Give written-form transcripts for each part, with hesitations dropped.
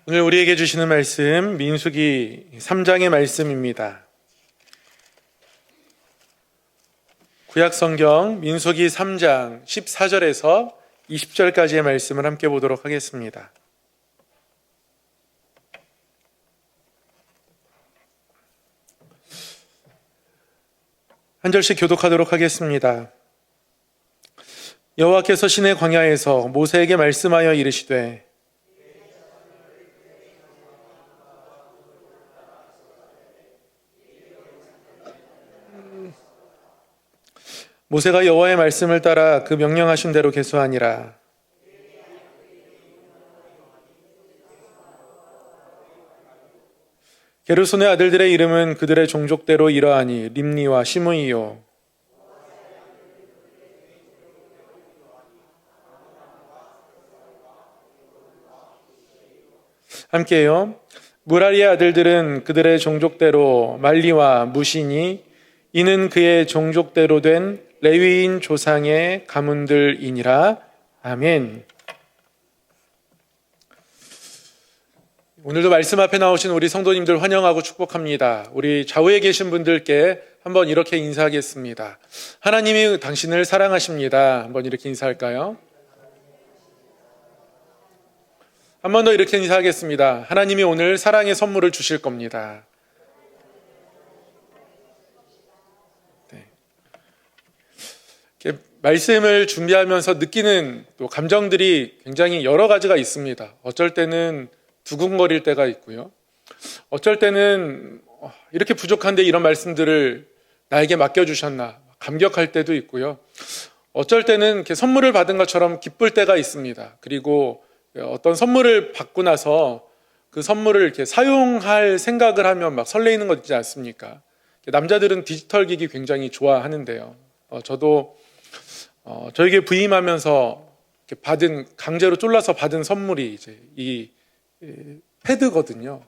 오늘 우리에게 주시는 말씀 민수기 3장의 말씀입니다. 구약성경 민수기 3장 14절에서 20절까지의 말씀을 함께 보도록 하겠습니다. 한 절씩 교독하도록 하겠습니다. 여호와께서 시내 광야에서 모세에게 말씀하여 이르시되 모세가 여호와의 말씀을 따라 그 명령하신 대로 계수하니라. 게르손의 아들들의 이름은 그들의 종족대로 이러하니 림니와 시므이요. 함께요. 무라리의 아들들은 그들의 종족대로 말리와 무시니 이는 그의 종족대로 된 레위인 조상의 가문들이니라. 아멘. 오늘도 말씀 앞에 나오신 우리 성도님들 환영하고 축복합니다. 우리 좌우에 계신 분들께 한번 이렇게 인사하겠습니다. 하나님이 당신을 사랑하십니다. 한번 이렇게 인사할까요? 한 번 더 이렇게 인사하겠습니다. 하나님이 오늘 사랑의 선물을 주실 겁니다. 말씀을 준비하면서 느끼는 또 감정들이 굉장히 여러 가지가 있습니다. 어쩔 때는 두근거릴 때가 있고요. 어쩔 때는 이렇게 부족한데 이런 말씀들을 나에게 맡겨주셨나 감격할 때도 있고요. 어쩔 때는 이렇게 선물을 받은 것처럼 기쁠 때가 있습니다. 그리고 어떤 선물을 받고 나서 그 선물을 이렇게 사용할 생각을 하면 막 설레이는 거 있지 않습니까? 남자들은 디지털 기기 굉장히 좋아하는데요. 저도 저에게 부임하면서 강제로 쫄라서 받은 선물이 이제 이 패드거든요.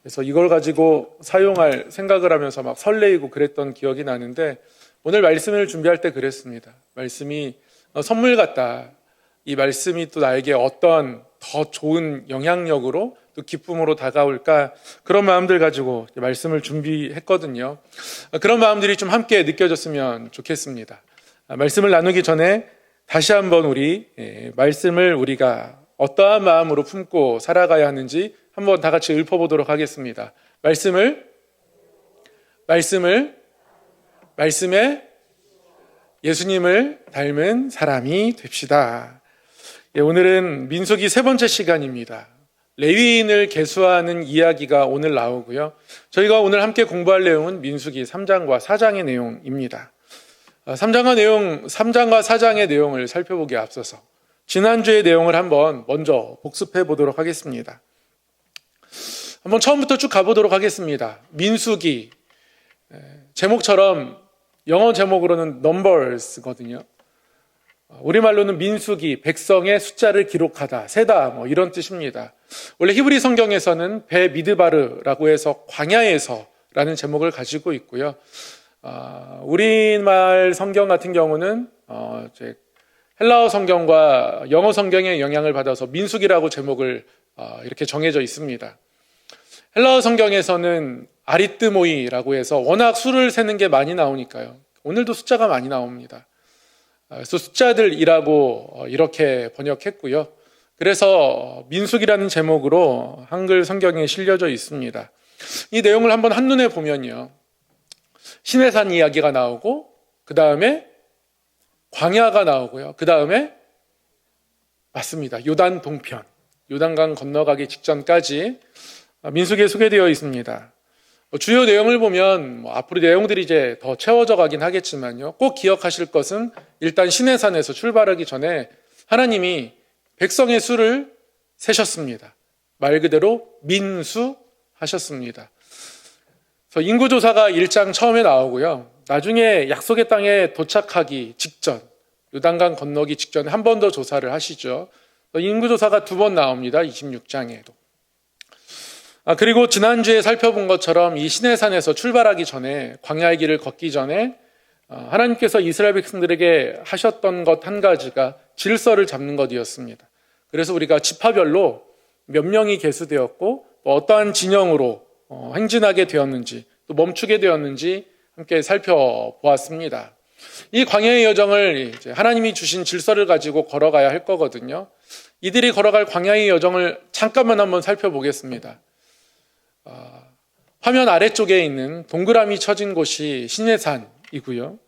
그래서 이걸 가지고 사용할 생각을 하면서 막 설레이고 그랬던 기억이 나는데 오늘 말씀을 준비할 때 그랬습니다. 말씀이 선물 같다. 이 말씀이 또 나에게 어떤 더 좋은 영향력으로 또 기쁨으로 다가올까 그런 마음들 가지고 말씀을 준비했거든요. 그런 마음들이 좀 함께 느껴졌으면 좋겠습니다. 말씀을 나누기 전에 다시 한번 우리 말씀을 우리가 어떠한 마음으로 품고 살아가야 하는지 한번 다 같이 읊어보도록 하겠습니다. 말씀에 예수님을 닮은 사람이 됩시다. 오늘은 민수기 세 번째 시간입니다. 레위인을 계수하는 이야기가 오늘 나오고요. 저희가 오늘 함께 공부할 내용은 민수기 3장과 4장의 내용입니다. 3장과 4장의 내용을 살펴보기에 앞서서 지난주의 내용을 한번 먼저 복습해 보도록 하겠습니다. 한번 처음부터 쭉 가보도록 하겠습니다. 민수기, 제목처럼 영어 제목으로는 numbers거든요. 우리말로는 민수기, 백성의 숫자를 기록하다, 세다 뭐 이런 뜻입니다. 원래 히브리 성경에서는 베미드바르라고 해서 광야에서라는 제목을 가지고 있고요. 우리말 성경 같은 경우는 헬라어 성경과 영어 성경의 영향을 받아서 민수기라고 제목을 이렇게 정해져 있습니다. 헬라어 성경에서는 아리뜨모이라고 해서 워낙 수를 세는 게 많이 나오니까요. 오늘도 숫자가 많이 나옵니다. 그래서 숫자들이라고 이렇게 번역했고요. 그래서 민수기라는 제목으로 한글 성경에 실려져 있습니다. 이 내용을 한번 한눈에 보면요. 시내산 이야기가 나오고 그 다음에 광야가 나오고요. 그 다음에 맞습니다. 요단 동편, 요단강 건너가기 직전까지 민수기에 소개되어 있습니다. 주요 내용을 보면 앞으로 내용들이 이제 더 채워져 가긴 하겠지만요. 꼭 기억하실 것은 일단 시내산에서 출발하기 전에 하나님이 백성의 수를 세셨습니다. 말 그대로 민수하셨습니다. 그래서 인구조사가 1장 처음에 나오고요. 나중에 약속의 땅에 도착하기 직전, 요단강 건너기 직전에 한 번 더 조사를 하시죠. 인구조사가 2번 나옵니다. 26장에도. 그리고 지난주에 살펴본 것처럼 이 시내산에서 출발하기 전에 광야의 길을 걷기 전에 하나님께서 이스라엘 백성들에게 하셨던 것 한 가지가 질서를 잡는 것이었습니다. 그래서 우리가 지파별로 몇 명이 개수되었고 또 어떠한 진영으로 행진하게 되었는지 또 멈추게 되었는지 함께 살펴보았습니다. 이 광야의 여정을 이제 하나님이 주신 질서를 가지고 걸어가야 할 거거든요. 이들이 걸어갈 광야의 여정을 잠깐만 한번 살펴보겠습니다. 화면 아래쪽에 있는 동그라미 쳐진 곳이 시내산이고요.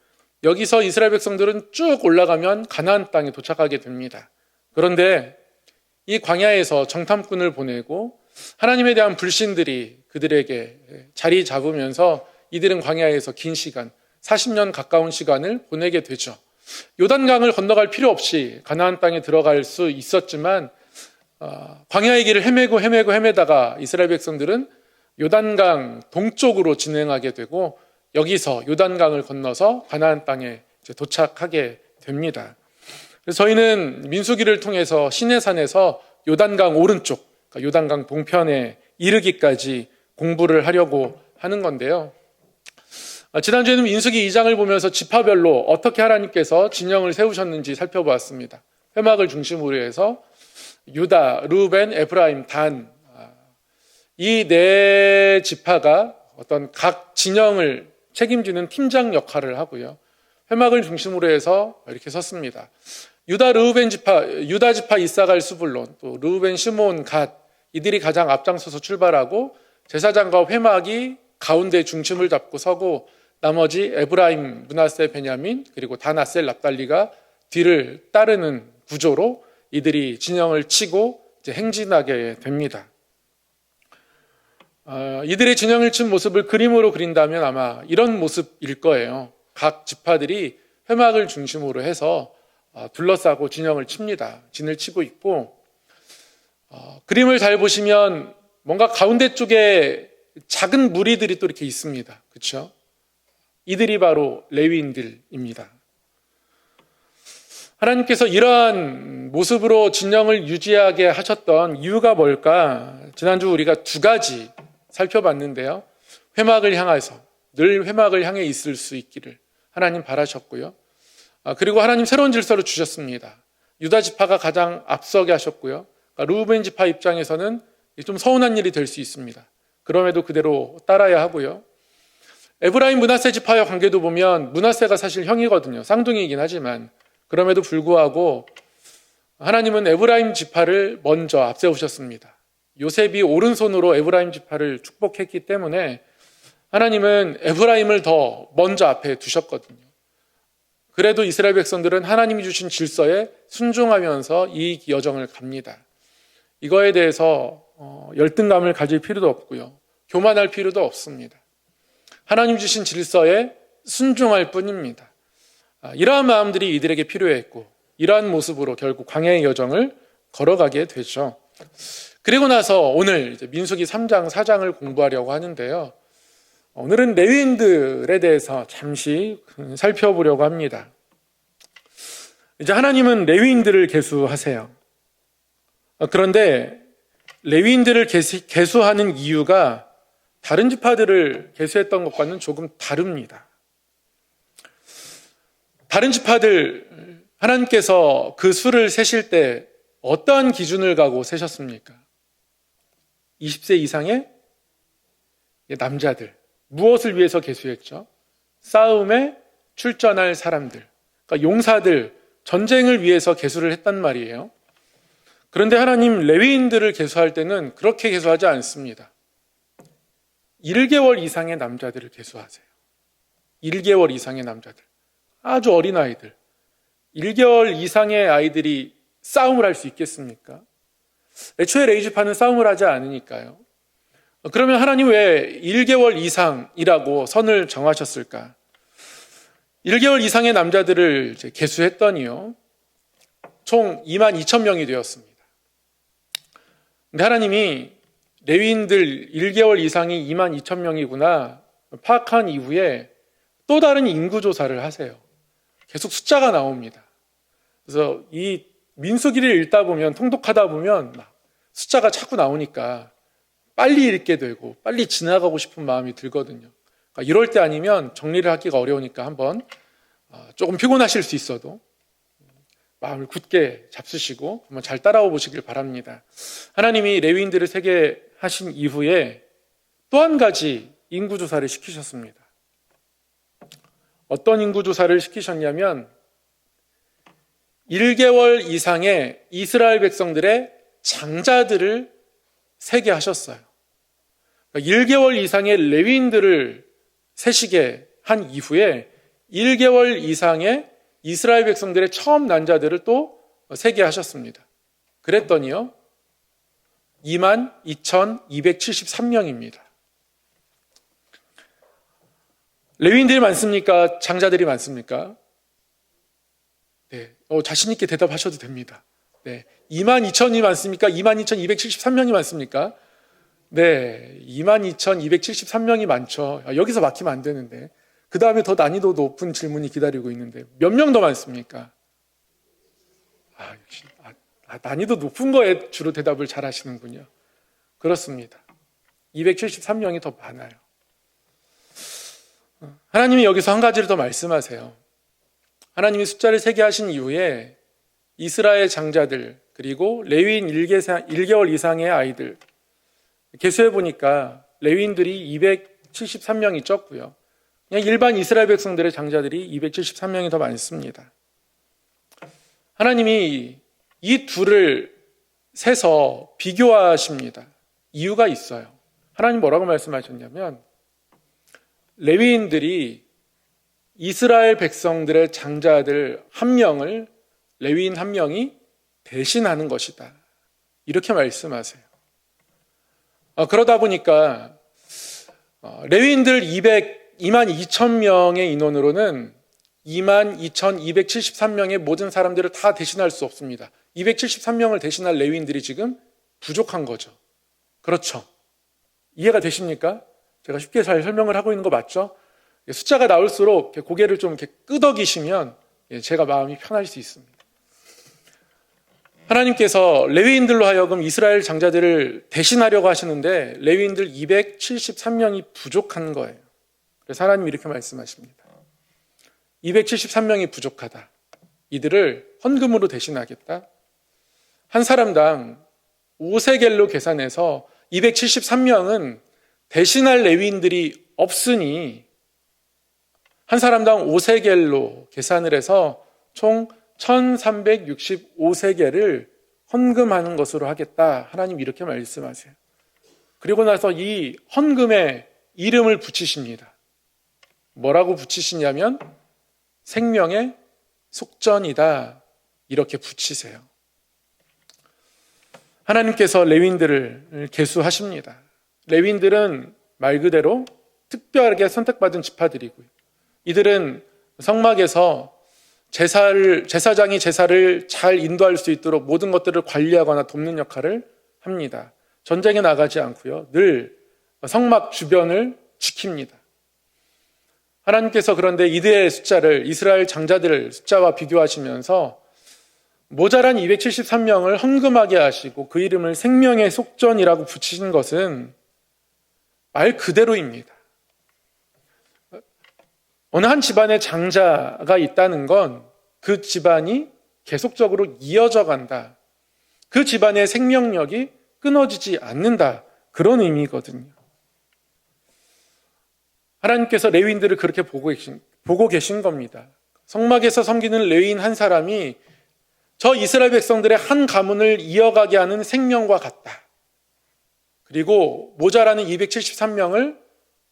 여기서 이스라엘 백성들은 쭉 올라가면 가나안 땅에 도착하게 됩니다. 그런데 이 광야에서 정탐꾼을 보내고 하나님에 대한 불신들이 그들에게 자리 잡으면서 이들은 광야에서 긴 시간, 40년 가까운 시간을 보내게 되죠. 요단강을 건너갈 필요 없이 가나안 땅에 들어갈 수 있었지만 광야의 길을 헤매다가 이스라엘 백성들은 요단강 동쪽으로 진행하게 되고 여기서 요단강을 건너서 가나안 땅에 도착하게 됩니다. 그래서 저희는 민수기를 통해서 시내산에서 요단강 오른쪽, 그러니까 요단강 동편에 이르기까지 공부를 하려고 하는 건데요. 지난주에는 민수기 2장을 보면서 지파별로 어떻게 하나님께서 진영을 세우셨는지 살펴보았습니다. 회막을 중심으로 해서 유다, 루벤, 에브라임, 단, 이 네 지파가 어떤 각 진영을 책임지는 팀장 역할을 하고요. 회막을 중심으로 해서 이렇게 섰습니다. 유다 지파 이사갈 수불론, 또 르우벤, 시몬, 갓, 이들이 가장 앞장서서 출발하고 제사장과 회막이 가운데 중심을 잡고 서고 나머지 에브라임, 므낫세, 베냐민, 그리고 단, 아셀, 납달리가 뒤를 따르는 구조로 이들이 진영을 치고 이제 행진하게 됩니다. 이들의 진영을 친 모습을 그림으로 그린다면 아마 이런 모습일 거예요. 각 지파들이 회막을 중심으로 해서 둘러싸고 진영을 칩니다. 진을 치고 있고 그림을 잘 보시면 뭔가 가운데 쪽에 작은 무리들이 또 이렇게 있습니다. 그렇죠? 이들이 바로 레위인들입니다. 하나님께서 이러한 모습으로 진영을 유지하게 하셨던 이유가 뭘까? 지난주 우리가 두 가지 살펴봤는데요. 회막을 향해서 늘 회막을 향해 있을 수 있기를 하나님 바라셨고요. 그리고 하나님 새로운 질서를 주셨습니다. 유다 지파가 가장 앞서게 하셨고요. 르우벤 지파 입장에서는 좀 서운한 일이 될 수 있습니다. 그럼에도 그대로 따라야 하고요. 에브라임 므낫세 지파의 관계도 보면 므낫세가 사실 형이거든요. 쌍둥이이긴 하지만 그럼에도 불구하고 하나님은 에브라임 지파를 먼저 앞세우셨습니다. 요셉이 오른손으로 에브라임 지파를 축복했기 때문에 하나님은 에브라임을 더 먼저 앞에 두셨거든요. 그래도 이스라엘 백성들은 하나님이 주신 질서에 순종하면서 이 여정을 갑니다. 이거에 대해서 열등감을 가질 필요도 없고요. 교만할 필요도 없습니다. 하나님 주신 질서에 순종할 뿐입니다. 이러한 마음들이 이들에게 필요했고 이러한 모습으로 결국 광야의 여정을 걸어가게 되죠. 그리고 나서 오늘 이제 민수기 3장, 4장을 공부하려고 하는데요. 오늘은 레위인들에 대해서 잠시 살펴보려고 합니다. 이제 하나님은 레위인들을 계수하세요. 그런데 레위인들을 계수하는 이유가 다른 지파들을 계수했던 것과는 조금 다릅니다. 다른 지파들, 하나님께서 그 수를 세실 때 어떠한 기준을 가고 세셨습니까? 20세 이상의 남자들. 무엇을 위해서 계수했죠? 싸움에 출전할 사람들. 그러니까 용사들, 전쟁을 위해서 계수를 했단 말이에요. 그런데 하나님 레위인들을 계수할 때는 그렇게 계수하지 않습니다. 1개월 이상의 남자들을 계수하세요. 1개월 이상의 남자들. 아주 어린 아이들. 1개월 이상의 아이들이 싸움을 할 수 있겠습니까? 애초에 레위지파는 싸움을 하지 않으니까요. 그러면 하나님 왜 1개월 이상이라고 선을 정하셨을까? 1개월 이상의 남자들을 계수했더니요. 총 22,000명이 되었습니다. 근데 하나님이 레위인들 1개월 이상이 22,000명이구나 파악한 이후에 또 다른 인구조사를 하세요. 계속 숫자가 나옵니다. 그래서 이 민수기를 읽다 보면 통독하다 보면 숫자가 자꾸 나오니까 빨리 읽게 되고 빨리 지나가고 싶은 마음이 들거든요. 그러니까 이럴 때 아니면 정리를 하기가 어려우니까 한번 조금 피곤하실 수 있어도 마음을 굳게 잡수시고 한번 잘 따라와 보시길 바랍니다. 하나님이 레위인들을 세게 하신 이후에 또 한 가지 인구조사를 시키셨습니다. 어떤 인구조사를 시키셨냐면 1개월 이상의 이스라엘 백성들의 장자들을 세게 하셨어요. 1개월 이상의 레위인들을 세시게 한 이후에 1개월 이상의 이스라엘 백성들의 처음 난자들을 또 세게 하셨습니다. 그랬더니요, 22,273명입니다. 레위인들이 많습니까? 장자들이 많습니까? 네, 자신 있게 대답하셔도 됩니다. 네, 22,000이 많습니까? 22,273명이 많습니까? 네, 22,273명이 많죠. 여기서 막히면 안 되는데. 그 다음에 더 난이도 높은 질문이 기다리고 있는데 몇 명 더 많습니까? 역시 난이도 높은 거에 주로 대답을 잘 하시는군요. 그렇습니다. 273명이 더 많아요. 하나님이 여기서 한 가지를 더 말씀하세요. 하나님이 숫자를 세게 하신 이후에 이스라엘 장자들 그리고 레위인 1개월 이상의 아이들 계수해 보니까 레위인들이 273명이 적고요. 그냥 일반 이스라엘 백성들의 장자들이 273명이 더 많습니다. 하나님이 이 둘을 세서 비교하십니다. 이유가 있어요. 하나님 뭐라고 말씀하셨냐면 레위인들이 이스라엘 백성들의 장자들 한 명을 레위인 한 명이 대신하는 것이다. 이렇게 말씀하세요. 그러다 보니까 레위인들 22,000명의 인원으로는 22,273명의 모든 사람들을 다 대신할 수 없습니다. 273명을 대신할 레위인들이 지금 부족한 거죠. 그렇죠. 이해가 되십니까? 제가 쉽게 잘 설명을 하고 있는 거 맞죠? 숫자가 나올수록 고개를 좀 이렇게 끄덕이시면 제가 마음이 편할 수 있습니다. 하나님께서 레위인들로 하여금 이스라엘 장자들을 대신하려고 하시는데 레위인들 273명이 부족한 거예요. 그래서 하나님이 이렇게 말씀하십니다. 273명이 부족하다. 이들을 헌금으로 대신하겠다. 한 사람당 5세겔로 계산해서 273명은 대신할 레위인들이 없으니 한 사람당 5세겔로 계산을 해서 총 1365세겔을 헌금하는 것으로 하겠다. 하나님 이렇게 말씀하세요. 그리고 나서 이 헌금에 이름을 붙이십니다. 뭐라고 붙이시냐면 생명의 속전이다. 이렇게 붙이세요. 하나님께서 레위인들을 계수하십니다. 레위인들은 말 그대로 특별하게 선택받은 지파들이고요. 이들은 성막에서 제사장이 제사를 잘 인도할 수 있도록 모든 것들을 관리하거나 돕는 역할을 합니다. 전쟁에 나가지 않고요. 늘 성막 주변을 지킵니다. 하나님께서 그런데 이들의 숫자를 이스라엘 장자들 숫자와 비교하시면서 모자란 273명을 헌금하게 하시고 그 이름을 생명의 속전이라고 붙이신 것은 말 그대로입니다. 어느 한 집안에 장자가 있다는 건 그 집안이 계속적으로 이어져 간다. 그 집안의 생명력이 끊어지지 않는다. 그런 의미거든요. 하나님께서 레위인들을 그렇게 보고 계신 겁니다. 성막에서 섬기는 레위인 한 사람이 저 이스라엘 백성들의 한 가문을 이어가게 하는 생명과 같다. 그리고 모자라는 273명을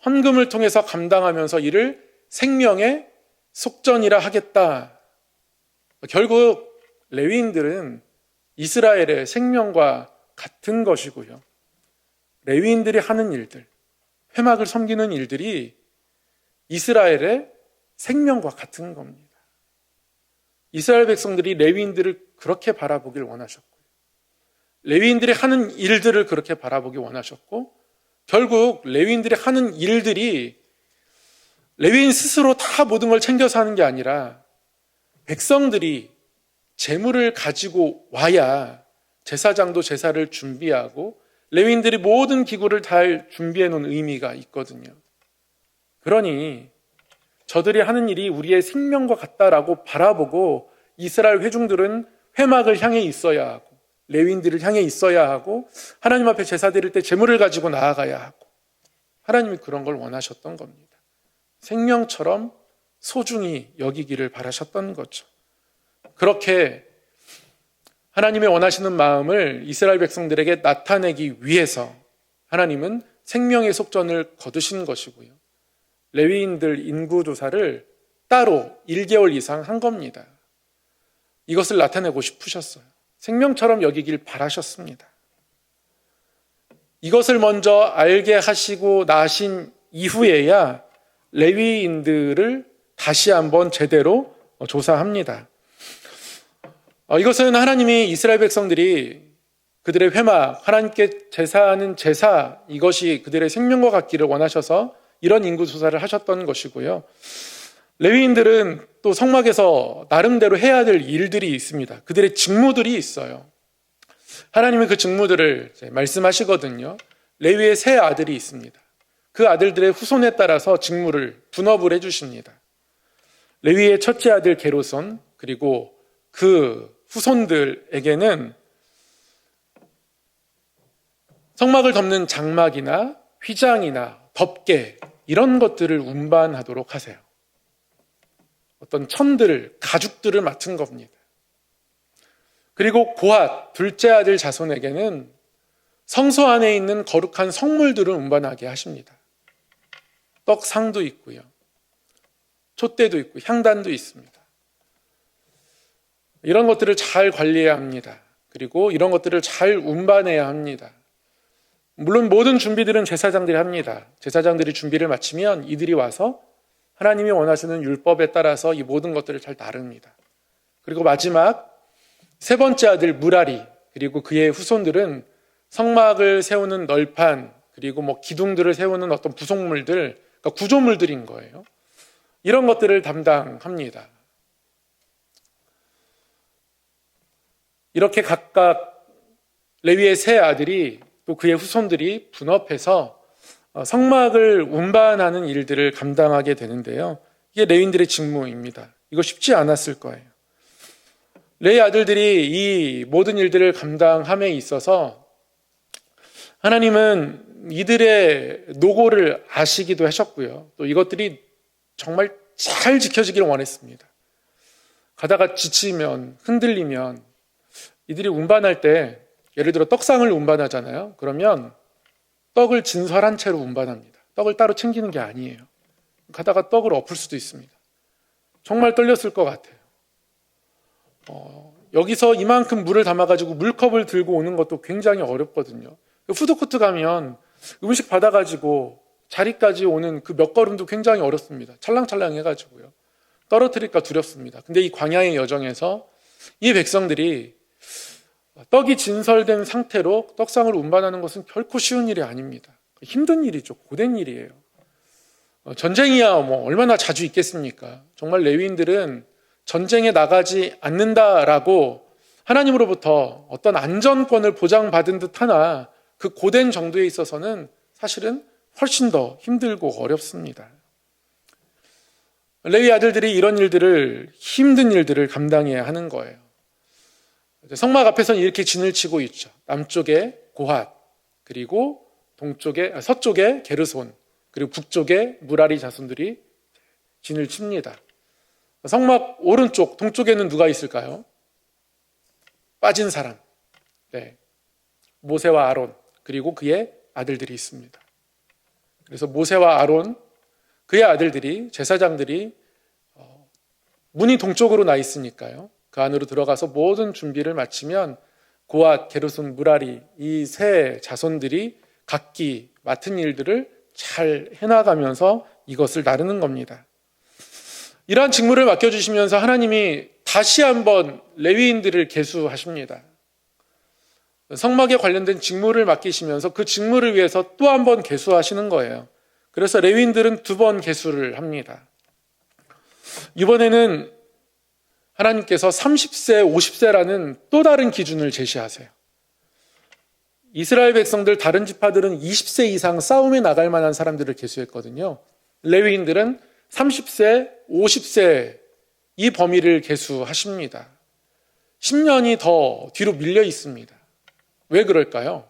헌금을 통해서 감당하면서 이를 생명의 속전이라 하겠다. 결국 레위인들은 이스라엘의 생명과 같은 것이고요. 레위인들이 하는 일들, 회막을 섬기는 일들이 이스라엘의 생명과 같은 겁니다. 이스라엘 백성들이 레위인들을 그렇게 바라보길 원하셨고요. 레위인들이 하는 일들을 그렇게 바라보길 원하셨고, 결국 레위인들이 하는 일들이 레위인 스스로 다 모든 걸 챙겨서 하는 게 아니라 백성들이 재물을 가지고 와야 제사장도 제사를 준비하고 레위인들이 모든 기구를 잘 준비해 놓은 의미가 있거든요. 그러니 저들이 하는 일이 우리의 생명과 같다라고 바라보고 이스라엘 회중들은 회막을 향해 있어야 하고 레위인들을 향해 있어야 하고 하나님 앞에 제사 드릴 때 제물을 가지고 나아가야 하고 하나님이 그런 걸 원하셨던 겁니다. 생명처럼 소중히 여기기를 바라셨던 거죠. 그렇게 하나님의 원하시는 마음을 이스라엘 백성들에게 나타내기 위해서 하나님은 생명의 속전을 거두신 것이고요. 레위인들 인구조사를 따로 1개월 이상 한 겁니다. 이것을 나타내고 싶으셨어요. 생명처럼 여기길 바라셨습니다. 이것을 먼저 알게 하시고 나신 이후에야 레위인들을 다시 한번 제대로 조사합니다. 이것은 하나님이 이스라엘 백성들이 그들의 회막, 하나님께 제사하는 제사, 이것이 그들의 생명과 같기를 원하셔서 이런 인구조사를 하셨던 것이고요. 레위인들은 또 성막에서 나름대로 해야 될 일들이 있습니다. 그들의 직무들이 있어요. 하나님은 그 직무들을 말씀하시거든요. 레위의 세 아들이 있습니다. 그 아들들의 후손에 따라서 직무를 분업을 해주십니다. 레위의 첫째 아들 게르손, 그리고 그 후손들에게는 성막을 덮는 장막이나 휘장이나 덮개 이런 것들을 운반하도록 하세요. 어떤 천들, 가죽들을 맡은 겁니다. 그리고 고핫, 둘째 아들 자손에게는 성소 안에 있는 거룩한 성물들을 운반하게 하십니다. 떡상도 있고요. 촛대도 있고 향단도 있습니다. 이런 것들을 잘 관리해야 합니다. 그리고 이런 것들을 잘 운반해야 합니다. 물론 모든 준비들은 제사장들이 합니다. 제사장들이 준비를 마치면 이들이 와서 하나님이 원하시는 율법에 따라서 이 모든 것들을 잘 나릅니다. 그리고 마지막 세 번째 아들 무라리, 그리고 그의 후손들은 성막을 세우는 널판, 그리고 기둥들을 세우는 어떤 부속물들, 그러니까 구조물들인 거예요. 이런 것들을 담당합니다. 이렇게 각각 레위의 세 아들이 또 그의 후손들이 분업해서 성막을 운반하는 일들을 감당하게 되는데요. 이게 레위인들의 직무입니다. 이거 쉽지 않았을 거예요. 레위 아들들이 이 모든 일들을 감당함에 있어서 하나님은 이들의 노고를 아시기도 하셨고요. 또 이것들이 정말 잘 지켜지기를 원했습니다. 가다가 지치면, 흔들리면 이들이 운반할 때 예를 들어 떡상을 운반하잖아요. 그러면 떡을 진설한 채로 운반합니다. 떡을 따로 챙기는 게 아니에요. 가다가 떡을 엎을 수도 있습니다. 정말 떨렸을 것 같아요. 여기서 이만큼 물을 담아가지고 물컵을 들고 오는 것도 굉장히 어렵거든요. 푸드코트 가면 음식 받아가지고 자리까지 오는 그 몇 걸음도 굉장히 어렵습니다. 찰랑찰랑 해가지고요. 떨어뜨릴까 두렵습니다. 근데 이 광야의 여정에서 이 백성들이 떡이 진설된 상태로 떡상을 운반하는 것은 결코 쉬운 일이 아닙니다. 힘든 일이죠. 고된 일이에요. 전쟁이야 얼마나 자주 있겠습니까? 정말 레위인들은 전쟁에 나가지 않는다라고 하나님으로부터 어떤 안전권을 보장받은 듯 하나 그 고된 정도에 있어서는 사실은 훨씬 더 힘들고 어렵습니다. 레위 아들들이 이런 일들을, 힘든 일들을 감당해야 하는 거예요. 성막 앞에서는 이렇게 진을 치고 있죠. 남쪽에 고핫, 그리고 서쪽에 게르손, 그리고 북쪽에 무라리 자손들이 진을 칩니다. 성막 오른쪽, 동쪽에는 누가 있을까요? 빠진 사람. 네. 모세와 아론, 그리고 그의 아들들이 있습니다. 그래서 모세와 아론, 그의 아들들이, 제사장들이 문이 동쪽으로 나 있으니까요. 그 안으로 들어가서 모든 준비를 마치면 고핫, 게르손, 무라리 이 세 자손들이 각기 맡은 일들을 잘 해나가면서 이것을 나르는 겁니다. 이러한 직무를 맡겨주시면서 하나님이 다시 한번 레위인들을 계수하십니다. 성막에 관련된 직무를 맡기시면서 그 직무를 위해서 또 한 번 계수하시는 거예요. 그래서 레위인들은 2번 계수를 합니다. 이번에는 하나님께서 30세, 50세라는 또 다른 기준을 제시하세요. 이스라엘 백성들 다른 지파들은 20세 이상 싸움에 나갈 만한 사람들을 계수했거든요. 레위인들은 30세, 50세 이 범위를 계수하십니다. 10년이 더 뒤로 밀려 있습니다. 왜 그럴까요?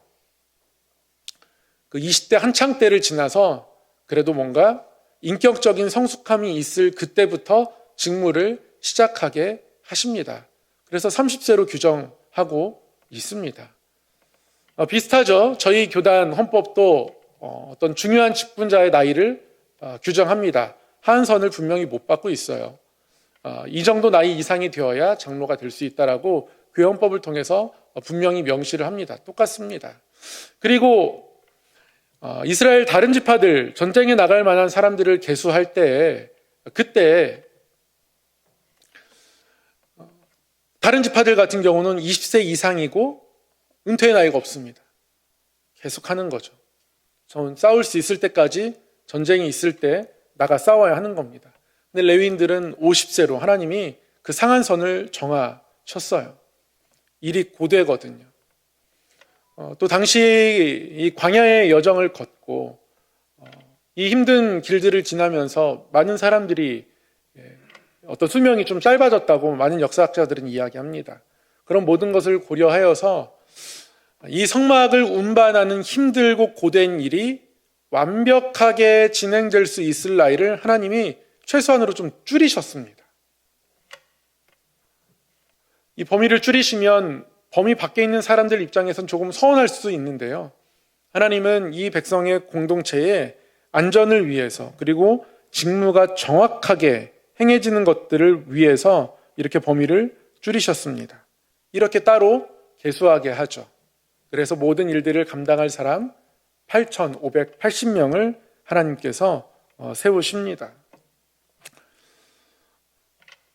그 20대 한창 때를 지나서 그래도 뭔가 인격적인 성숙함이 있을 그때부터 직무를 시작하게 하십니다. 그래서 30세로 규정하고 있습니다. 비슷하죠. 저희 교단 헌법도 어떤 중요한 직분자의 나이를 규정합니다. 한선을 분명히 못 받고 있어요. 이 정도 나이 이상이 되어야 장로가 될 수 있다라고 교회 헌법을 통해서 분명히 명시를 합니다. 똑같습니다. 그리고 이스라엘 다른 지파들, 전쟁에 나갈 만한 사람들을 계수할 때 그때 다른 지파들 같은 경우는 20세 이상이고 은퇴의 나이가 없습니다. 계속하는 거죠. 전 싸울 수 있을 때까지, 전쟁이 있을 때 나가 싸워야 하는 겁니다. 근데 레위인들은 50세로 하나님이 그 상한선을 정하셨어요. 일이 고되거든요. 또 당시 이 광야의 여정을 걷고 이 힘든 길들을 지나면서 많은 사람들이 어떤 수명이 좀 짧아졌다고 많은 역사학자들은 이야기합니다. 그런 모든 것을 고려하여서 이 성막을 운반하는 힘들고 고된 일이 완벽하게 진행될 수 있을 나이를 하나님이 최소한으로 좀 줄이셨습니다. 이 범위를 줄이시면 범위 밖에 있는 사람들 입장에선 조금 서운할 수 있는데요. 하나님은 이 백성의 공동체의 안전을 위해서, 그리고 직무가 정확하게 행해지는 것들을 위해서 이렇게 범위를 줄이셨습니다. 이렇게 따로 계수하게 하죠. 그래서 모든 일들을 감당할 사람 8,580명을 하나님께서 세우십니다.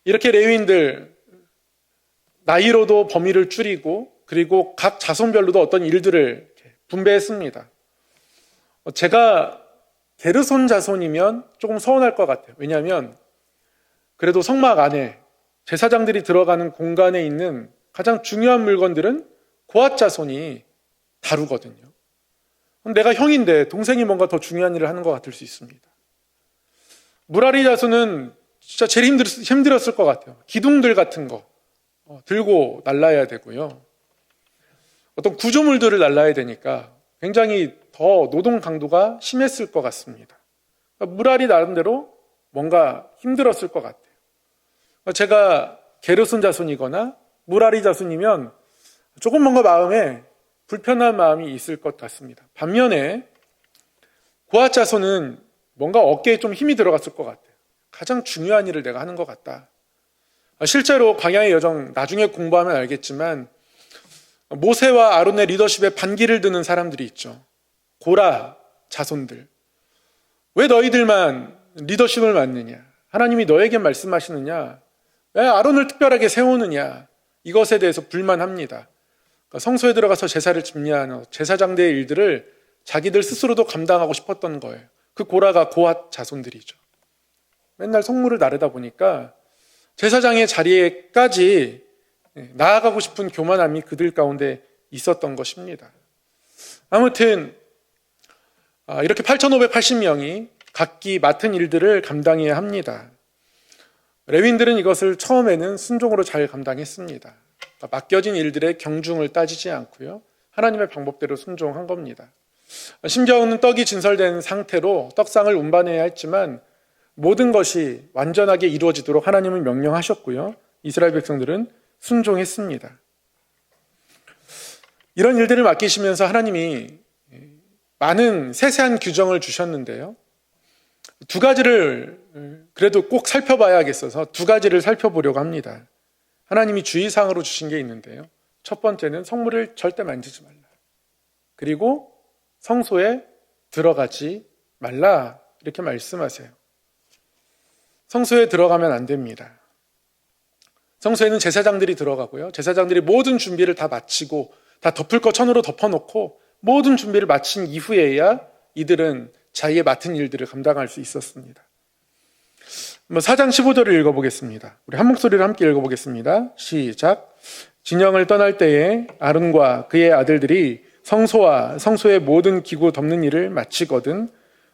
이렇게 레위인들 나이로도 범위를 줄이고, 그리고 각 자손별로도 어떤 일들을 분배했습니다. 제가 게르손 자손이면 조금 서운할 것 같아요. 왜냐하면 그래도 성막 안에 제사장들이 들어가는 공간에 있는 가장 중요한 물건들은 고앗 자손이 다루거든요. 내가 형인데 동생이 뭔가 더 중요한 일을 하는 것 같을 수 있습니다. 무라리 자손은 진짜 제일 힘들었을 것 같아요. 기둥들 같은 거 들고 날라야 되고요. 어떤 구조물들을 날라야 되니까 굉장히 더 노동 강도가 심했을 것 같습니다. 무라리 나름대로 뭔가 힘들었을 것 같아요. 제가 게르손 자손이거나 무라리 자손이면 조금 뭔가 마음에 불편한 마음이 있을 것 같습니다. 반면에 고앗 자손은 뭔가 어깨에 좀 힘이 들어갔을 것 같아요. 가장 중요한 일을 내가 하는 것 같다. 실제로 광야의 여정 나중에 공부하면 알겠지만 모세와 아론의 리더십에 반기를 드는 사람들이 있죠. 고라 자손들. 왜 너희들만 리더십을 맡느냐? 하나님이 너에게 말씀하시느냐? 왜 아론을 특별하게 세우느냐? 이것에 대해서 불만합니다. 그러니까 성소에 들어가서 제사를 집례하는 제사장대의 일들을 자기들 스스로도 감당하고 싶었던 거예요. 그 고라가 고앗 자손들이죠. 맨날 성물을 나르다 보니까 제사장의 자리에까지 나아가고 싶은 교만함이 그들 가운데 있었던 것입니다. 아무튼 이렇게 8,580명이 각기 맡은 일들을 감당해야 합니다. 레위인들은 이것을 처음에는 순종으로 잘 감당했습니다. 맡겨진 일들의 경중을 따지지 않고요. 하나님의 방법대로 순종한 겁니다. 심지어는 떡이 진설된 상태로 떡상을 운반해야 했지만 모든 것이 완전하게 이루어지도록 하나님은 명령하셨고요. 이스라엘 백성들은 순종했습니다. 이런 일들을 맡기시면서 하나님이 많은 세세한 규정을 주셨는데요. 두 가지를 그래도 꼭 살펴봐야겠어서 두 가지를 살펴보려고 합니다. 하나님이 주의사항으로 주신 게 있는데요. 첫 번째는 성물을 절대 만지지 말라. 그리고 성소에 들어가지 말라. 이렇게 말씀하세요. 성소에 들어가면 안 됩니다. 성소에는 제사장들이 들어가고요. 제사장들이 모든 준비를 다 마치고 다 덮을 거 천으로 덮어놓고 모든 준비를 마친 이후에야 이들은 자기의 맡은 일들을 감당할 수 있었습니다. 4장 15절을 읽어보겠습니다. 우리 한 목소리로 함께 읽어보겠습니다. 시작. 진영을 떠날 때에 아론과 그의 아들들이 성소와 성소의 모든 기구 덮는 일을 마치거든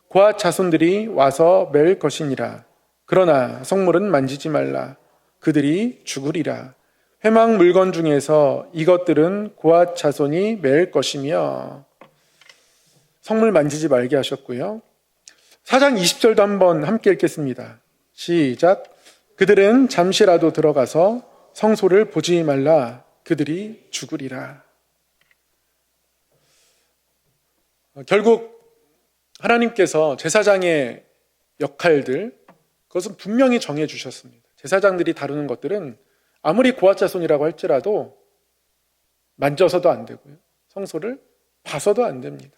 고앗 자손들이 와서 맬 것이니라. 그러나 성물은 만지지 말라. 그들이 죽으리라. 회막 물건 중에서 이것들은 고앗 자손이 맬 것이며, 성물 만지지 말게 하셨고요. 4장 20절도 한번 함께 읽겠습니다. 시작. 그들은 잠시라도 들어가서 성소를 보지 말라. 그들이 죽으리라. 결국 하나님께서 제사장의 역할들, 그것은 분명히 정해 주셨습니다. 제사장들이 다루는 것들은 아무리 고앗 자손이라고 할지라도 만져서도 안 되고요. 성소를 봐서도 안 됩니다.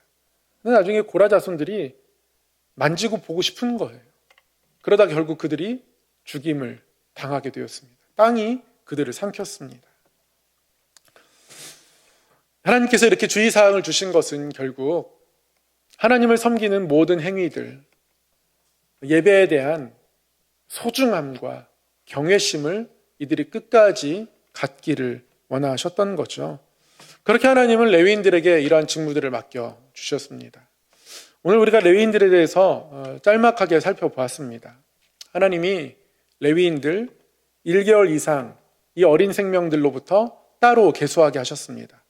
근데 나중에 고라 자손들이 만지고 보고 싶은 거예요. 그러다 결국 그들이 죽임을 당하게 되었습니다. 땅이 그들을 삼켰습니다. 하나님께서 이렇게 주의사항을 주신 것은 결국 하나님을 섬기는 모든 행위들, 예배에 대한 소중함과 경외심을 이들이 끝까지 갖기를 원하셨던 거죠. 그렇게 하나님은 레위인들에게 이러한 직무들을 맡겨 주셨습니다. 오늘 우리가 레위인들에 대해서 짤막하게 살펴보았습니다. 하나님이 레위인들 1개월 이상 이 어린 생명들로부터 따로 계수하게 하셨습니다.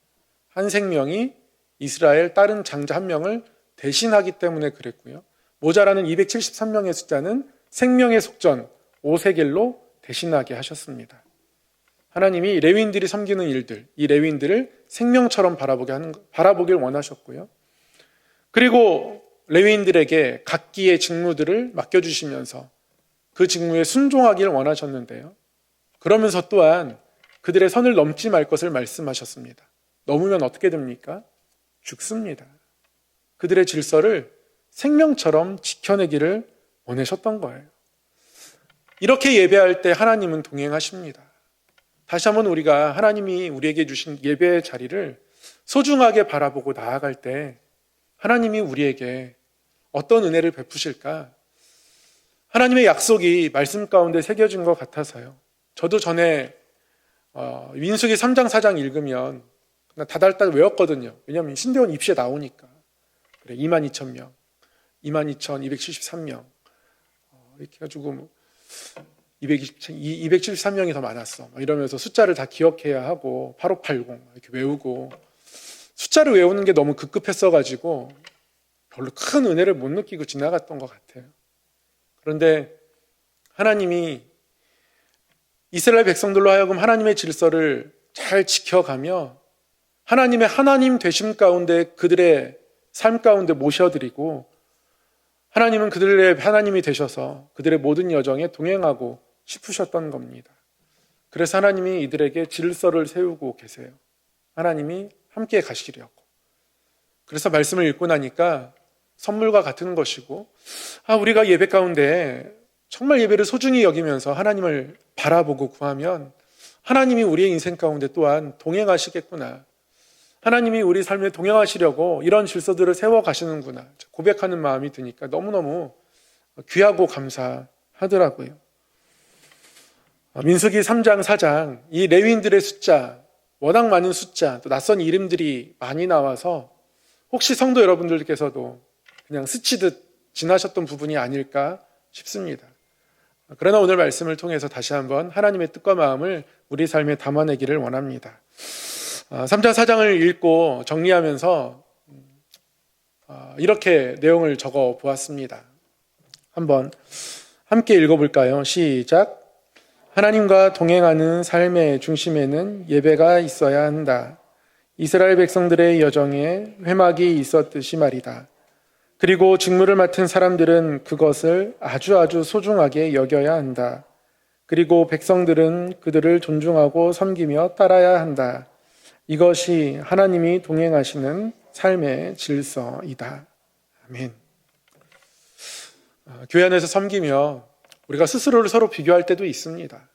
한 생명이 이스라엘 다른 장자 한 명을 대신하기 때문에 그랬고요. 모자라는 273명의 숫자는 생명의 속전 5세겔로 대신하게 하셨습니다. 하나님이 레위인들이 섬기는 일들, 이 레위인들을 생명처럼 바라보길 원하셨고요. 그리고 레위인들에게 각기의 직무들을 맡겨주시면서 그 직무에 순종하기를 원하셨는데요. 그러면서 또한 그들의 선을 넘지 말 것을 말씀하셨습니다. 넘으면 어떻게 됩니까? 죽습니다. 그들의 질서를 생명처럼 지켜내기를 원하셨던 거예요. 이렇게 예배할 때 하나님은 동행하십니다. 다시 한번 우리가 하나님이 우리에게 주신 예배의 자리를 소중하게 바라보고 나아갈 때 하나님이 우리에게 어떤 은혜를 베푸실까? 하나님의 약속이 말씀 가운데 새겨진 것 같아서요. 저도 전에 민수기 3장 4장 읽으면 다달달 외웠거든요. 왜냐하면 신대원 입시에 나오니까. 그래, 22,000명, 22,273명 이렇게 해가지고 273명이 더 많았어. 이러면서 숫자를 다 기억해야 하고 8580 이렇게 외우고 숫자를 외우는 게 너무 급급했어가지고 별로 큰 은혜를 못 느끼고 지나갔던 것 같아요. 그런데 하나님이 이스라엘 백성들로 하여금 하나님의 질서를 잘 지켜가며 하나님의 하나님 되심 가운데 그들의 삶 가운데 모셔드리고 하나님은 그들의 하나님이 되셔서 그들의 모든 여정에 동행하고 싶으셨던 겁니다. 그래서 하나님이 이들에게 질서를 세우고 계세요. 하나님이 함께 가시려고. 그래서 말씀을 읽고 나니까 선물과 같은 것이고 우리가 예배 가운데 정말 예배를 소중히 여기면서 하나님을 바라보고 구하면 하나님이 우리의 인생 가운데 또한 동행하시겠구나. 하나님이 우리 삶에 동행하시려고 이런 질서들을 세워가시는구나 고백하는 마음이 드니까 너무너무 귀하고 감사하더라고요. 민수기 3장 4장 이 레위인들의 숫자, 워낙 많은 숫자, 또 낯선 이름들이 많이 나와서 혹시 성도 여러분들께서도 그냥 스치듯 지나셨던 부분이 아닐까 싶습니다. 그러나 오늘 말씀을 통해서 다시 한번 하나님의 뜻과 마음을 우리 삶에 담아내기를 원합니다. 3장 4장을 읽고 정리하면서 이렇게 내용을 적어 보았습니다. 한번 함께 읽어볼까요? 시작. 하나님과 동행하는 삶의 중심에는 예배가 있어야 한다. 이스라엘 백성들의 여정에 회막이 있었듯이 말이다. 그리고 직무를 맡은 사람들은 그것을 아주 소중하게 여겨야 한다. 그리고 백성들은 그들을 존중하고 섬기며 따라야 한다. 이것이 하나님이 동행하시는 삶의 질서이다. 아멘. 교회 안에서 섬기며 우리가 스스로를 서로 비교할 때도 있습니다.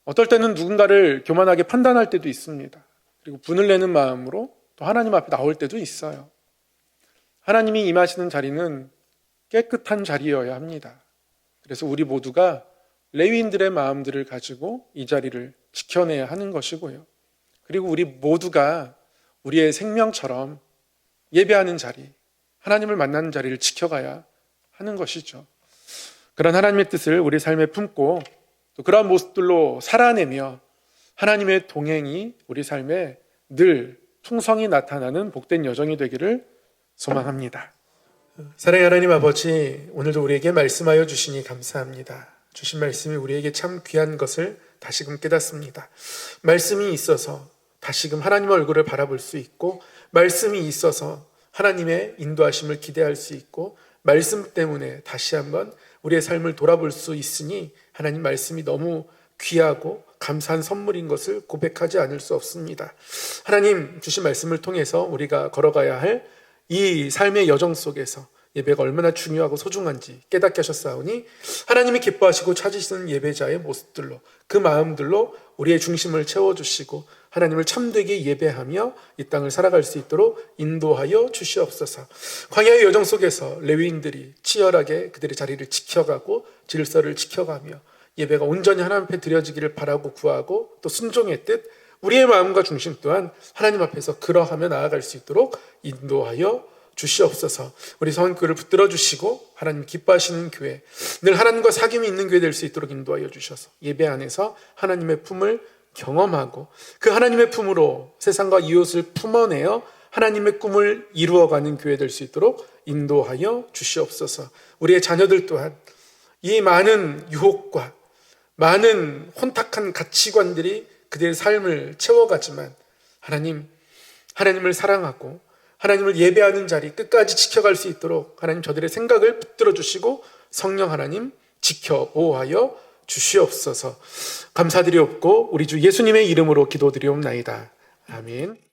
어떨 때는 누군가를 교만하게 판단할 때도 있습니다. 그리고 분을 내는 마음으로 또 하나님 앞에 나올 때도 있어요. 하나님이 임하시는 자리는 깨끗한 자리여야 합니다. 그래서 우리 모두가 레위인들의 마음들을 가지고 이 자리를 지켜내야 하는 것이고요. 그리고 우리 모두가 우리의 생명처럼 예배하는 자리, 하나님을 만나는 자리를 지켜가야 하는 것이죠. 그런 하나님의 뜻을 우리 삶에 품고 또 그러한 모습들로 살아내며 하나님의 동행이 우리 삶에 늘 풍성히 나타나는 복된 여정이 되기를 소망합니다. 사랑의 하나님 아버지, 오늘도 우리에게 말씀하여 주시니 감사합니다. 주신 말씀이 우리에게 참 귀한 것을 다시금 깨닫습니다. 말씀이 있어서 다시금 하나님의 얼굴을 바라볼 수 있고, 말씀이 있어서 하나님의 인도하심을 기대할 수 있고, 말씀 때문에 다시 한번 우리의 삶을 돌아볼 수 있으니 하나님 말씀이 너무 귀하고 감사한 선물인 것을 고백하지 않을 수 없습니다. 하나님 주신 말씀을 통해서 우리가 걸어가야 할 이 삶의 여정 속에서 예배가 얼마나 중요하고 소중한지 깨닫게 하셨사오니 하나님이 기뻐하시고 찾으시는 예배자의 모습들로, 그 마음들로 우리의 중심을 채워주시고 하나님을 참되게 예배하며 이 땅을 살아갈 수 있도록 인도하여 주시옵소서. 광야의 여정 속에서 레위인들이 치열하게 그들의 자리를 지켜가고 질서를 지켜가며 예배가 온전히 하나님 앞에 드려지기를 바라고 구하고 또 순종했듯 우리의 마음과 중심 또한 하나님 앞에서 그러하며 나아갈 수 있도록 인도하여 주시옵소서. 우리 성원교회를 붙들어 주시고 하나님 기뻐하시는 교회, 늘 하나님과 사귐이 있는 교회 될 수 있도록 인도하여 주셔서 예배 안에서 하나님의 품을 경험하고 그 하나님의 품으로 세상과 이웃을 품어내어 하나님의 꿈을 이루어가는 교회 될 수 있도록 인도하여 주시옵소서. 우리의 자녀들 또한 이 많은 유혹과 많은 혼탁한 가치관들이 그들의 삶을 채워가지만 하나님을 사랑하고 하나님을 예배하는 자리 끝까지 지켜갈 수 있도록 하나님 저들의 생각을 붙들어 주시고 성령 하나님 지켜 보호하여 주시옵소서. 감사드리옵고 우리 주 예수님의 이름으로 기도드리옵나이다. 아멘.